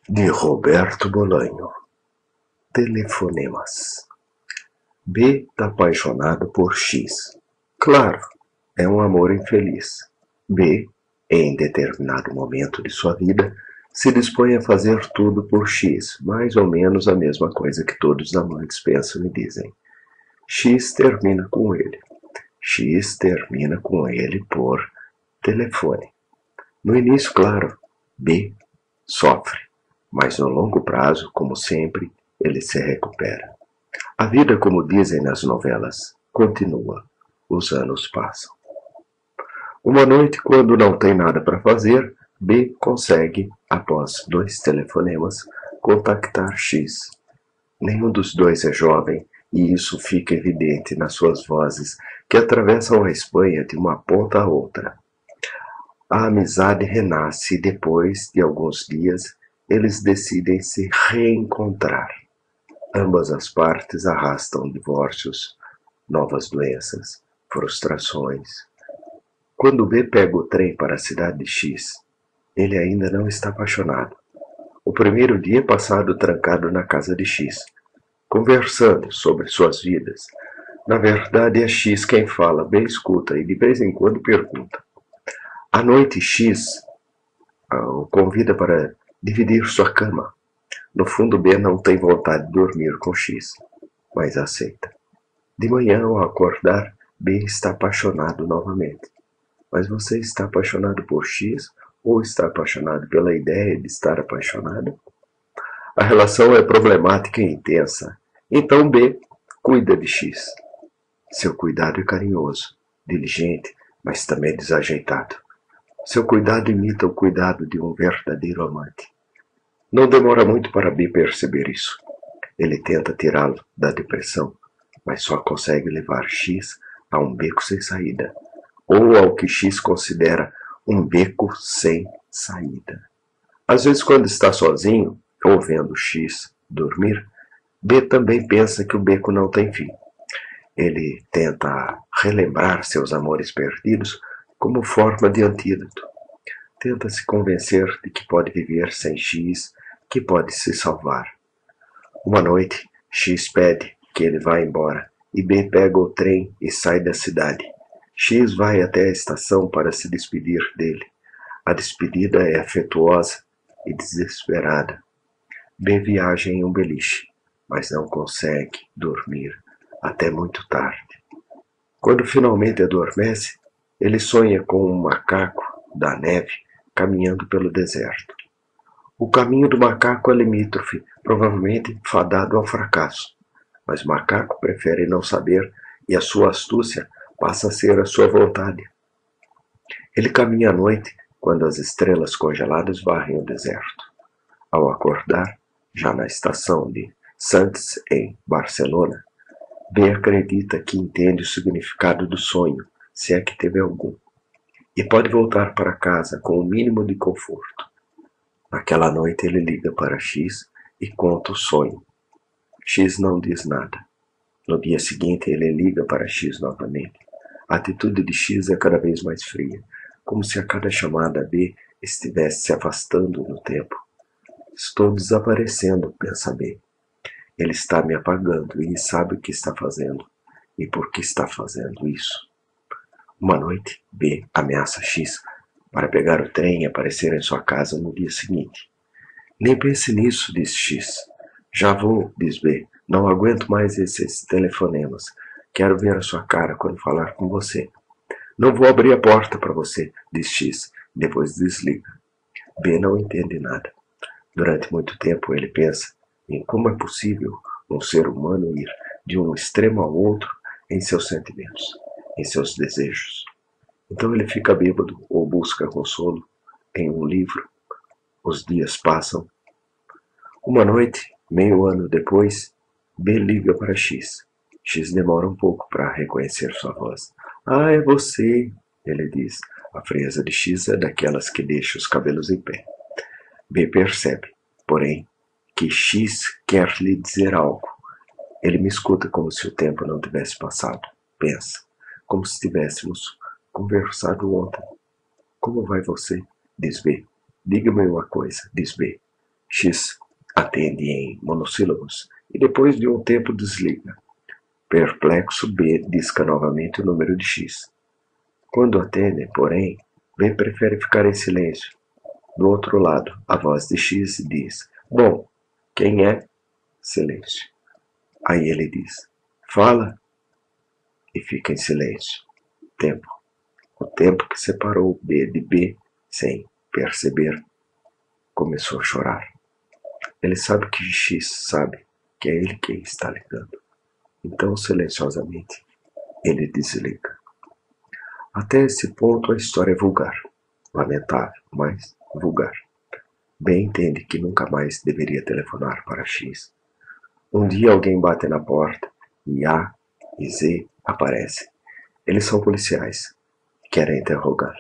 De Roberto Bolanho. Telefonemas. B tá apaixonado por X. Claro, é um amor infeliz. B, em determinado momento de sua vida, se dispõe a fazer tudo por X, mais ou menos a mesma coisa que todos os amantes pensam e dizem. X termina com ele. X termina com ele por telefone. No início, claro, B sofre, mas no longo prazo, como sempre, ele se recupera. A vida, como dizem nas novelas, continua. Os anos passam. Uma noite, quando não tem nada para fazer, B consegue, após 2 telefonemas, contactar X. Nenhum dos dois é jovem, e isso fica evidente nas suas vozes, que atravessam a Espanha de uma ponta a outra. A amizade renasce e depois de alguns dias, eles decidem se reencontrar. Ambas as partes arrastam divórcios, novas doenças, frustrações. Quando B pega o trem para a cidade de X, ele ainda não está apaixonado. O primeiro dia é passado trancado na casa de X, conversando sobre suas vidas. Na verdade é X quem fala, B escuta e de vez em quando pergunta. À noite X o convida para dividir sua cama. No fundo B não tem vontade de dormir com X, mas aceita. De manhã ao acordar, B está apaixonado novamente. Mas você está apaixonado por X ou está apaixonado pela ideia de estar apaixonado? A relação é problemática e intensa. Então B cuida de X. Seu cuidado é carinhoso, diligente, mas também desajeitado. Seu cuidado imita o cuidado de um verdadeiro amante. Não demora muito para B perceber isso. Ele tenta tirá-lo da depressão, mas só consegue levar X a um beco sem saída, ou ao que X considera um beco sem saída. Às vezes, quando está sozinho, ou vendo X dormir, B também pensa que o beco não tem fim. Ele tenta relembrar seus amores perdidos como forma de antídoto. Tenta se convencer de que pode viver sem X, que pode se salvar. Uma noite, X pede que ele vá embora e B pega o trem e sai da cidade. X vai até a estação para se despedir dele. A despedida é afetuosa e desesperada. B viaja em um beliche, mas não consegue dormir até muito tarde. Quando finalmente adormece, ele sonha com um macaco da neve caminhando pelo deserto. O caminho do macaco é limítrofe, provavelmente fadado ao fracasso. Mas o macaco prefere não saber e a sua astúcia passa a ser a sua vontade. Ele caminha à noite, quando as estrelas congeladas varrem o deserto. Ao acordar, já na estação de Sants, em Barcelona, B acredita que entende o significado do sonho, se é que teve algum, e pode voltar para casa com o mínimo de conforto. Naquela noite ele liga para X e conta o sonho. X não diz nada. No dia seguinte ele liga para X novamente. A atitude de X é cada vez mais fria, como se a cada chamada B estivesse se afastando no tempo. Estou desaparecendo, pensa B. Ele está me apagando e sabe o que está fazendo. E por que está fazendo isso? Uma noite, B ameaça X para pegar o trem e aparecer em sua casa no dia seguinte. Nem pense nisso, diz X. Já vou, diz B. Não aguento mais esses telefonemas. Quero ver a sua cara quando falar com você. Não vou abrir a porta para você, diz X. Depois desliga. B não entende nada. Durante muito tempo ele pensa em como é possível um ser humano ir de um extremo ao outro em seus sentimentos, em seus desejos. Então ele fica bêbado ou busca consolo em um livro. Os dias passam. Uma noite, meio ano depois, B liga para X. X demora um pouco para reconhecer sua voz. Ah, é você, ele diz. A frieza de X é daquelas que deixa os cabelos em pé. B percebe, porém, que X quer lhe dizer algo. Ele me escuta como se o tempo não tivesse passado. Pensa, como se tivéssemos conversado ontem. Como vai você? diz B. Diga-me uma coisa, diz B. X atende em monossílabos e depois de um tempo desliga. Perplexo, B disca novamente o número de X. Quando atende, porém, B prefere ficar em silêncio. Do outro lado, a voz de X diz: Bom, quem é? Silêncio. Aí ele diz: Fala. E fica em silêncio. Tempo. O tempo que separou B de B, sem perceber, começou a chorar. Ele sabe que X sabe que é ele quem está ligando. Então, silenciosamente, ele desliga. Até esse ponto, a história é vulgar. Lamentável, mas vulgar. B entende que nunca mais deveria telefonar para X. Um dia alguém bate na porta e A e Z aparecem. Eles são policiais. Querem interrogá-lo.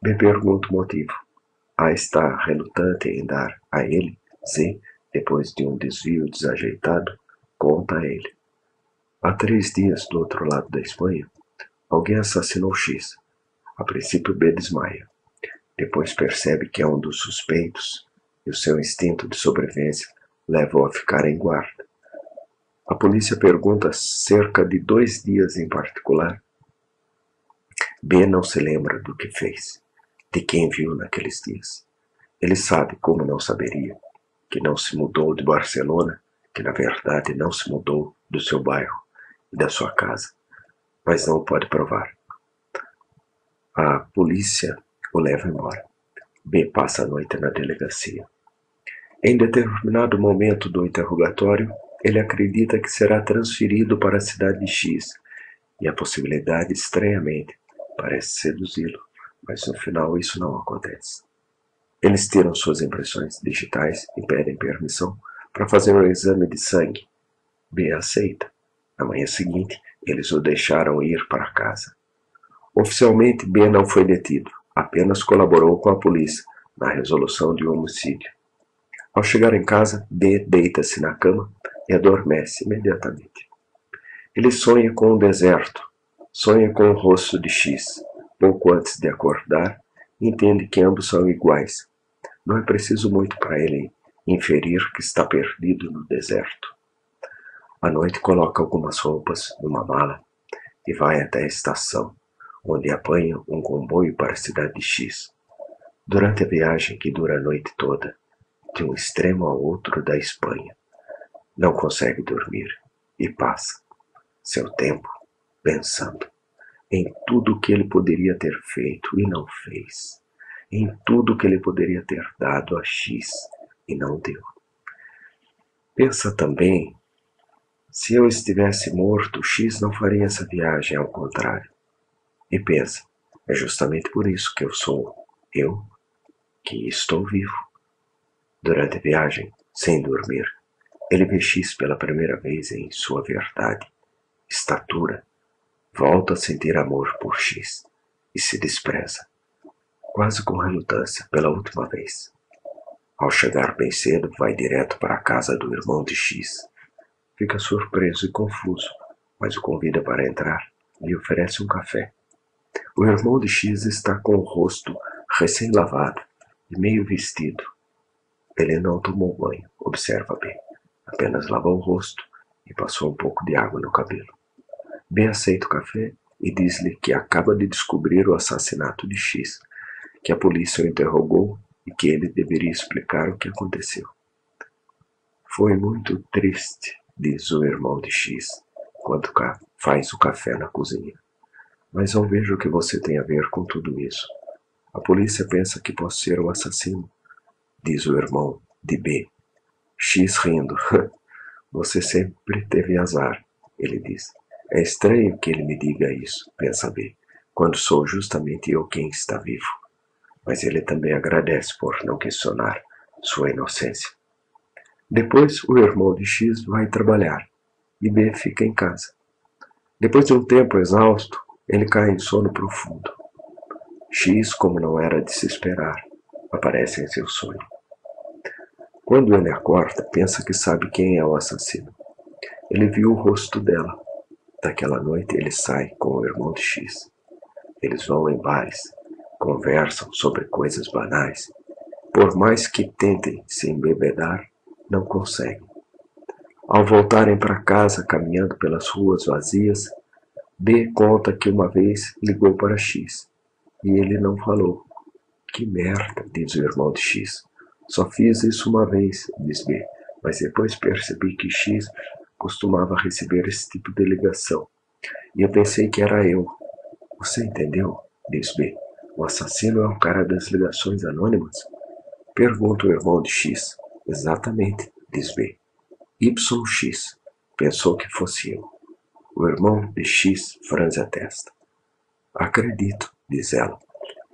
B pergunta o motivo. A está relutante em dar a ele. Z, depois de um desvio desajeitado, conta a ele. Há 3 dias, do outro lado da Espanha, alguém assassinou X. A princípio, B desmaia. Depois percebe que é um dos suspeitos e o seu instinto de sobrevivência leva-o a ficar em guarda. A polícia pergunta cerca de 2 dias em particular. B não se lembra do que fez, de quem viu naqueles dias. Ele sabe, como não saberia, que não se mudou de Barcelona, que na verdade não se mudou do seu bairro e da sua casa, mas não o pode provar. A polícia o leva embora. B passa a noite na delegacia. Em determinado momento do interrogatório, ele acredita que será transferido para a cidade de X, e a possibilidade, estranhamente, parece seduzi-lo, mas no final isso não acontece. Eles tiram suas impressões digitais e pedem permissão para fazer um exame de sangue. B aceita. Na manhã seguinte, eles o deixaram ir para casa. Oficialmente, B não foi detido, apenas colaborou com a polícia na resolução de um homicídio. Ao chegar em casa, B deita-se na cama e adormece imediatamente. Ele sonha com o deserto, sonha com o rosto de X. Pouco antes de acordar, entende que ambos são iguais. Não é preciso muito para ele inferir que está perdido no deserto. À noite coloca algumas roupas numa mala e vai até a estação, onde apanha um comboio para a cidade de X. Durante a viagem, que dura a noite toda, de um extremo ao outro da Espanha, não consegue dormir e passa seu tempo pensando em tudo que ele poderia ter feito e não fez, em tudo que ele poderia ter dado a X e não deu. Pensa também, se eu estivesse morto, X não faria essa viagem, ao contrário. E pensa, é justamente por isso que eu sou eu que estou vivo. Durante a viagem, sem dormir, ele vê X pela primeira vez em sua verdade, estatura, volta a sentir amor por X e se despreza, quase com relutância, pela última vez. Ao chegar bem cedo, vai direto para a casa do irmão de X. Fica surpreso e confuso, mas o convida para entrar e lhe oferece um café. O irmão de X está com o rosto recém-lavado e meio vestido. Ele não tomou banho, observa B. Apenas lavou o rosto e passou um pouco de água no cabelo. B aceita o café e diz-lhe que acaba de descobrir o assassinato de X, que a polícia o interrogou e que ele deveria explicar o que aconteceu. Foi muito triste, diz o irmão de X, quando faz o café na cozinha. Mas não vejo o que você tem a ver com tudo isso. A polícia pensa que posso ser o assassino, diz o irmão de B. X rindo. Você sempre teve azar, ele diz. É estranho que ele me diga isso, pensa B, quando sou justamente eu quem está vivo. Mas ele também agradece por não questionar sua inocência. Depois, o irmão de X vai trabalhar e B fica em casa. Depois de um tempo exausto, ele cai em sono profundo. X, como não era de se esperar, aparece em seu sonho. Quando ele acorda, pensa que sabe quem é o assassino. Ele viu o rosto dela. Daquela noite, ele sai com o irmão de X. Eles vão em bares Conversam sobre coisas banais. Por mais que tentem se embebedar, não conseguem. Ao voltarem para casa, caminhando pelas ruas vazias, B conta que uma vez ligou para X e ele não falou. Que merda, diz o irmão de X. Só fiz isso uma vez, diz B, mas depois percebi que X costumava receber esse tipo de ligação. E eu pensei que era eu. Você entendeu? Diz B. O assassino é o cara das ligações anônimas? Pergunta o irmão de X. Exatamente, diz B. YX. Pensou que fosse eu. O irmão de X franze a testa. Acredito, diz ela,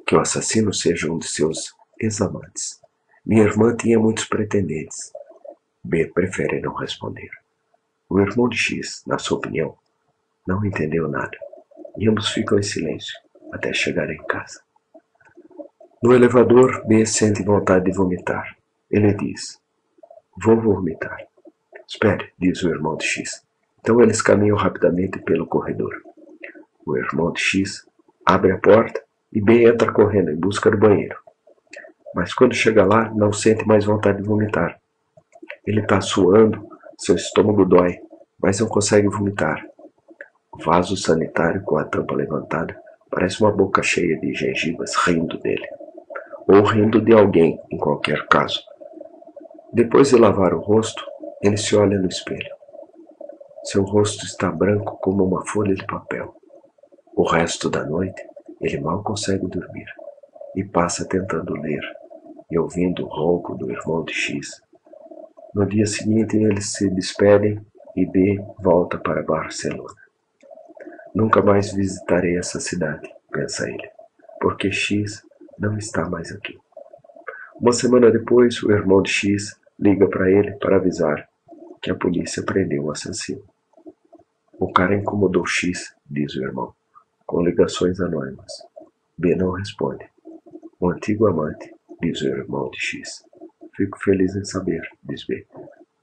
que o assassino seja um de seus ex-amantes. Minha irmã tinha muitos pretendentes. B prefere não responder. O irmão de X, na sua opinião, não entendeu nada. E ambos ficam em silêncio até chegar em casa. No elevador, B sente vontade de vomitar. Ele diz: Vou vomitar. Espere, diz o irmão de X. Então eles caminham rapidamente pelo corredor. O irmão de X abre a porta e B entra correndo em busca do banheiro. Mas quando chega lá, não sente mais vontade de vomitar. Ele está suando, seu estômago dói, mas não consegue vomitar. O vaso sanitário com a tampa levantada parece uma boca cheia de gengivas rindo dele. Ou rindo de alguém, em qualquer caso. Depois de lavar o rosto, ele se olha no espelho. Seu rosto está branco como uma folha de papel. O resto da noite, ele mal consegue dormir e passa tentando ler e ouvindo o ronco do irmão de X. No dia seguinte, eles se despedem e B volta para Barcelona. Nunca mais visitarei essa cidade, pensa ele, porque X não está mais aqui. Uma semana depois, o irmão de X liga para ele para avisar que a polícia prendeu o assassino. O cara incomodou X, diz o irmão, com ligações anônimas. B não responde. O antigo amante, diz o irmão de X. Fico feliz em saber, diz B.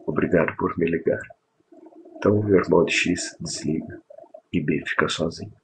Obrigado por me ligar. Então o irmão de X desliga e B fica sozinho.